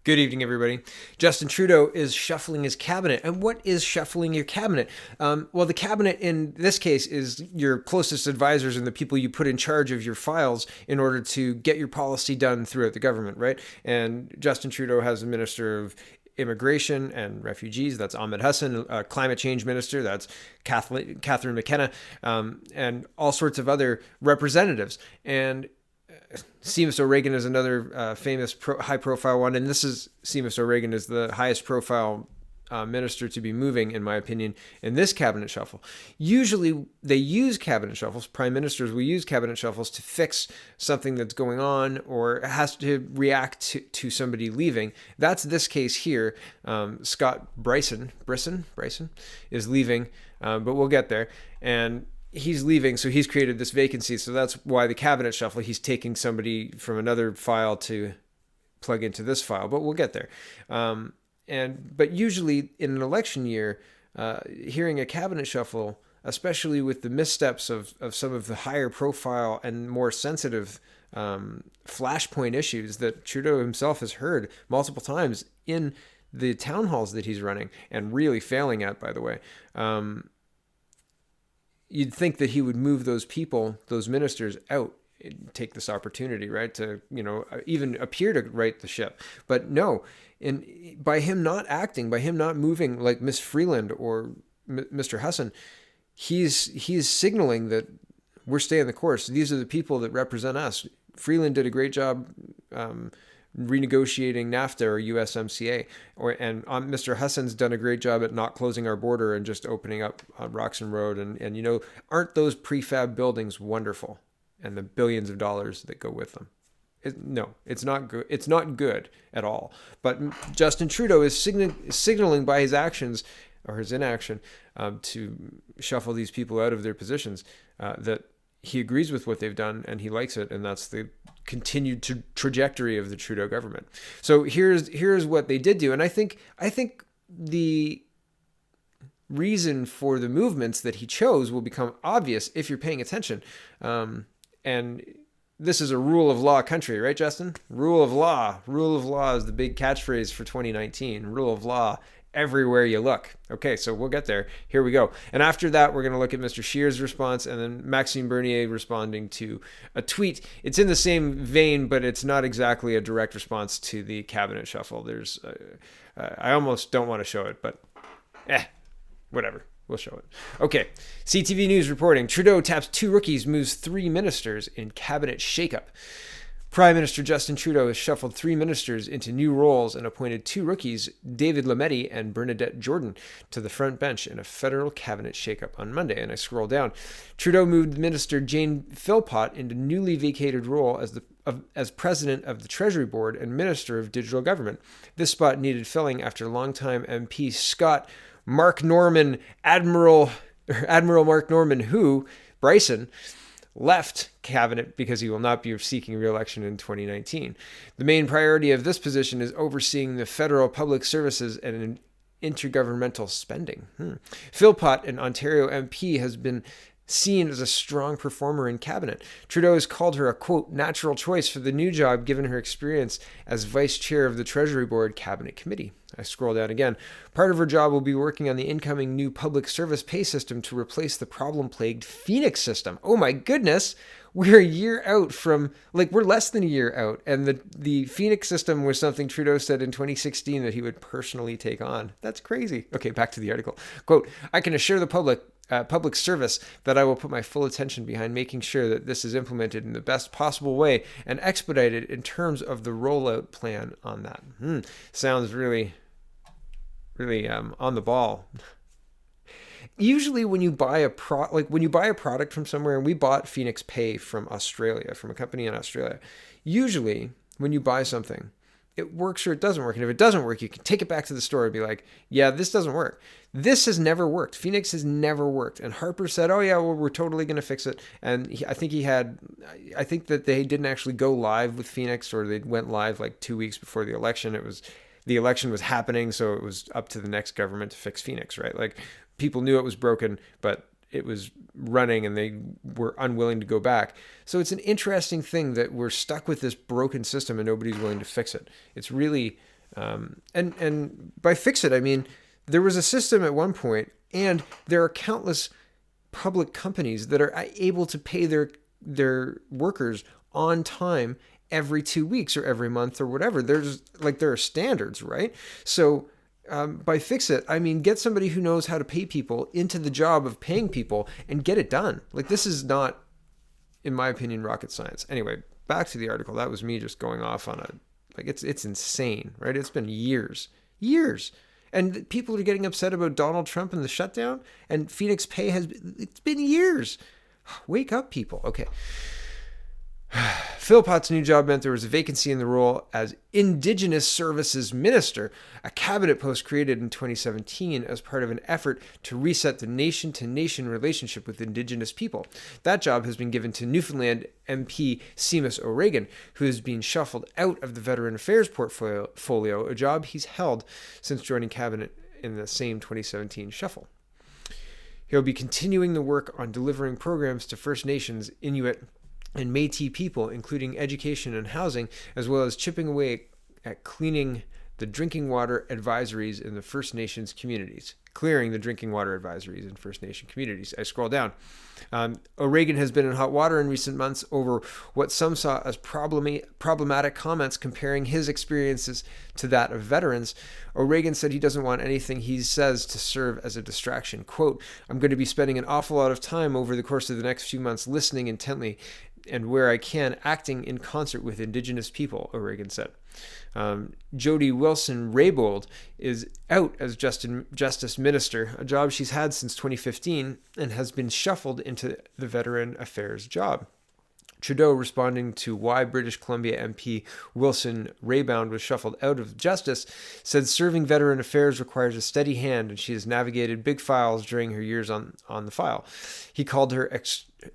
Good evening, everybody. Justin Trudeau is shuffling his cabinet. And what is shuffling your cabinet? Well, the cabinet in this case is your closest advisors and the people you put in charge of your files in order to get your policy done throughout the government, right? And Justin Trudeau has a minister of immigration and refugees. That's Ahmed Hassan, climate change minister. That's Catherine McKenna, and all sorts of other representatives. And Seamus O'Regan is another famous high-profile one, and Seamus O'Regan is the highest-profile minister to be moving, in my opinion, in this cabinet shuffle. Usually, they use cabinet shuffles. Prime ministers will use cabinet shuffles to fix something that's going on or has to react to somebody leaving. That's this case here. Scott Bryson is leaving, but we'll get there. And he's leaving, so he's created this vacancy. So that's why the cabinet shuffle, he's taking somebody from another file to plug into this file, but we'll get there. But usually in an election year, hearing a cabinet shuffle, especially with the missteps of some of the higher profile and more sensitive flashpoint issues that Trudeau himself has heard multiple times in the town halls that he's running and really failing at, by the way, you'd think that he would move those people, those ministers, out, take this opportunity, right, to, even appear to right the ship. But no, and by him not acting, by him not moving like Miss Freeland or Mr. Hassan, he's signaling that we're staying the course. These are the people that represent us. Freeland did a great job renegotiating NAFTA or USMCA, and Mr. Hassan's done a great job at not closing our border and just opening up Roxham Road. And aren't those prefab buildings wonderful? And the billions of dollars that go with them. No, it's not good. It's not good at all. But Justin Trudeau is signaling by his actions or his inaction to shuffle these people out of their positions that he agrees with what they've done and he likes it, and that's the continued trajectory of the Trudeau government. So here's what they did do, and I think the reason for the movements that he chose will become obvious if you're paying attention. And this is a rule of law country, right, Justin? Rule of law. Rule of law is the big catchphrase for 2019. Rule of law everywhere you look. Okay, so we'll get there. Here we go. And after that, we're going to look at Mr. Scheer's response and then Maxime Bernier responding to a tweet. It's in the same vein, but it's not exactly a direct response to the cabinet shuffle. I almost don't want to show it, but whatever. We'll show it. Okay. CTV News reporting. Trudeau taps 2 rookies, moves 3 ministers in cabinet shakeup. Prime Minister Justin Trudeau has shuffled 3 ministers into new roles and appointed 2 rookies, David Lametti and Bernadette Jordan, to the front bench in a federal cabinet shakeup on Monday. And I scroll down. Trudeau moved Minister Jane Philpott into newly vacated role as president of the Treasury Board and Minister of Digital Government. This spot needed filling after longtime MP Admiral Mark Norman, who Bryson left cabinet because he will not be seeking re-election in 2019. The main priority of this position is overseeing the federal public services and intergovernmental spending. Philpott, an Ontario MP, has been seen as a strong performer in cabinet. Trudeau has called her a, quote, natural choice for the new job given her experience as vice chair of the Treasury Board Cabinet Committee. I scroll down again. Part of her job will be working on the incoming new public service pay system to replace the problem-plagued Phoenix system. Oh my goodness! We're a year out from, we're less than a year out. And the Phoenix system was something Trudeau said in 2016 that he would personally take on. That's crazy. Okay, back to the article. Quote, I can assure the public service that I will put my full attention behind making sure that this is implemented in the best possible way and expedited in terms of the rollout plan on that. Sounds really on the ball. Usually when you buy a product from somewhere, and we bought Phoenix Pay from Australia, from a company in Australia, usually when you buy something, it works or it doesn't work. And if it doesn't work, you can take it back to the store and be like, yeah, this doesn't work. This has never worked. Phoenix has never worked. And Harper said, oh yeah, well, we're totally going to fix it. And I think that they didn't actually go live with Phoenix, or they went live 2 weeks before the election. The election was happening, so it was up to the next government to fix Phoenix, right? People knew it was broken, but it was running and they were unwilling to go back. So it's an interesting thing that we're stuck with this broken system and nobody's willing to fix it. It's really And by fix it, I mean, there was a system at one point, and there are countless public companies that are able to pay their workers on time every 2 weeks or every month or whatever. There are standards, right? So by fix it, I mean, get somebody who knows how to pay people into the job of paying people and get it done. Like, this is not, in my opinion, rocket science. Anyway, back to the article. That was me just going off on it's insane, right? It's been years. And people are getting upset about Donald Trump and the shutdown, and Phoenix Pay it's been years. Wake up, people. Okay. Philpott's new job meant there was a vacancy in the role as Indigenous Services Minister, a cabinet post created in 2017 as part of an effort to reset the nation-to-nation relationship with Indigenous people. That job has been given to Newfoundland MP Seamus O'Regan, who has been shuffled out of the Veteran Affairs portfolio, a job he's held since joining cabinet in the same 2017 shuffle. He'll be continuing the work on delivering programs to First Nations, Inuit, and Métis people, including education and housing, as well as chipping away at cleaning the drinking water advisories in the First Nations communities. Clearing the drinking water advisories in First Nation communities. I scroll down. O'Regan has been in hot water in recent months over what some saw as problematic comments comparing his experiences to that of veterans. O'Regan said he doesn't want anything he says to serve as a distraction. Quote, "I'm going to be spending an awful lot of time over the course of the next few months listening intently and where I can, acting in concert with Indigenous people," O'Regan said. Jody Wilson-Raybould is out as Justice Minister, a job she's had since 2015, and has been shuffled into the Veteran Affairs job. Trudeau, responding to why British Columbia MP Wilson-Raybould was shuffled out of Justice, said serving Veteran Affairs requires a steady hand, and she has navigated big files during her years on the file. He called her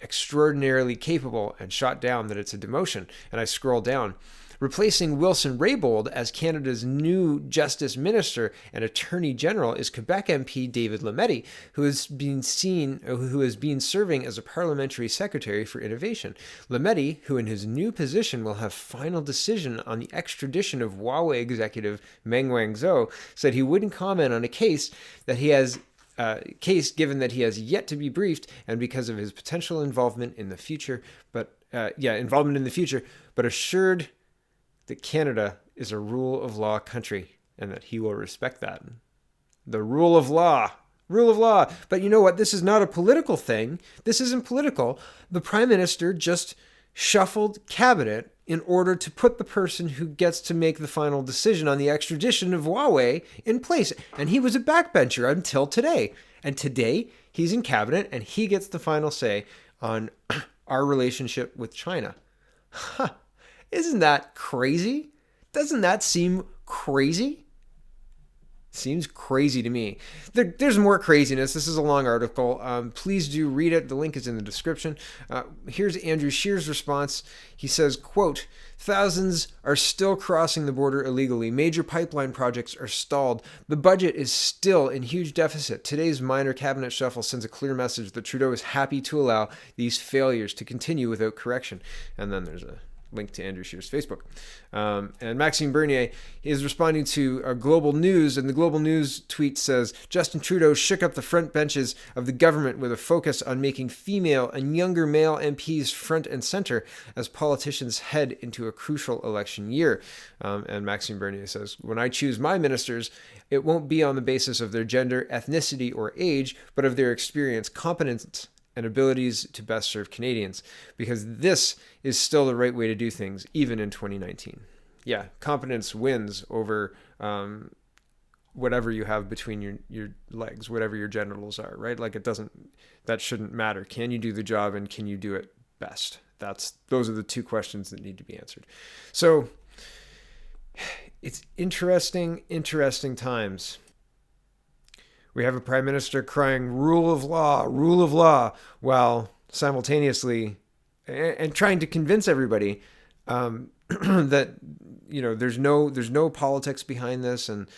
extraordinarily capable and shot down that it's a demotion. And I scroll down. Replacing Wilson-Raybould as Canada's new Justice Minister and Attorney General is Quebec MP David Lametti, who has been serving as a Parliamentary Secretary for Innovation. Lametti, who in his new position will have final decision on the extradition of Heuwai executive Meng Wanzhou, said he wouldn't comment on a case given that he has yet to be briefed and because of his potential involvement in the future, but assured that Canada is a rule of law country and that he will respect that. The rule of law. But you know what? This is not a political thing. This isn't political. The Prime Minister just shuffled cabinet in order to put the person who gets to make the final decision on the extradition of Heuwai in place. And he was a backbencher until today. And today, he's in cabinet and he gets the final say on our relationship with China. Huh. Isn't that crazy? Doesn't that seem crazy? Seems crazy to me. There's more craziness. This is a long article. Please do read it. The link is in the description. Here's Andrew Scheer's response. He says, quote, "Thousands are still crossing the border illegally. Major pipeline projects are stalled. The budget is still in huge deficit. Today's minor cabinet shuffle sends a clear message that Trudeau is happy to allow these failures to continue without correction." And then there's a link to Andrew Scheer's Facebook. And Maxime Bernier is responding to Global News, and the Global News tweet says, "Justin Trudeau shook up the front benches of the government with a focus on making female and younger male MPs front and center as politicians head into a crucial election year." And Maxime Bernier says, "When I choose my ministers, it won't be on the basis of their gender, ethnicity, or age, but of their experience, competence, and abilities to best serve Canadians, because this is still the right way to do things, even in 2019. Yeah, competence wins over whatever you have between your legs, whatever your genitals are, right? Like that shouldn't matter. Can you do the job and can you do it best? Those are the two questions that need to be answered. So it's interesting times. We have a prime minister crying rule of law, while simultaneously and trying to convince everybody that there's no politics behind this, and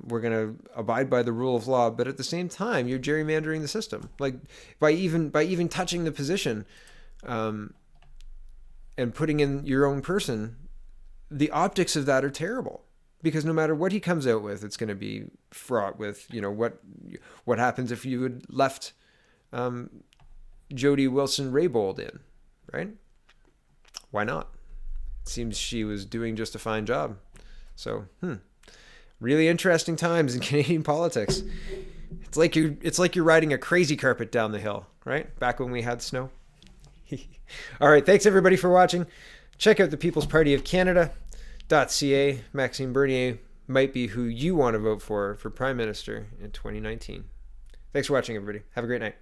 we're going to abide by the rule of law. But at the same time, you're gerrymandering the system, like by even touching the position and putting in your own person. the optics of that are terrible, because no matter what he comes out with, it's going to be fraught with, what happens if you had left Jody Wilson-Raybould in, right? Why not? It seems she was doing just a fine job. So, really interesting times in Canadian politics. It's like you're riding a crazy carpet down the hill, right? Back when we had snow. All right, thanks everybody for watching. Check out the People's Party of Canada.ca. Maxime Bernier might be who you want to vote for Prime Minister in 2019. Thanks for watching, everybody. Have a great night.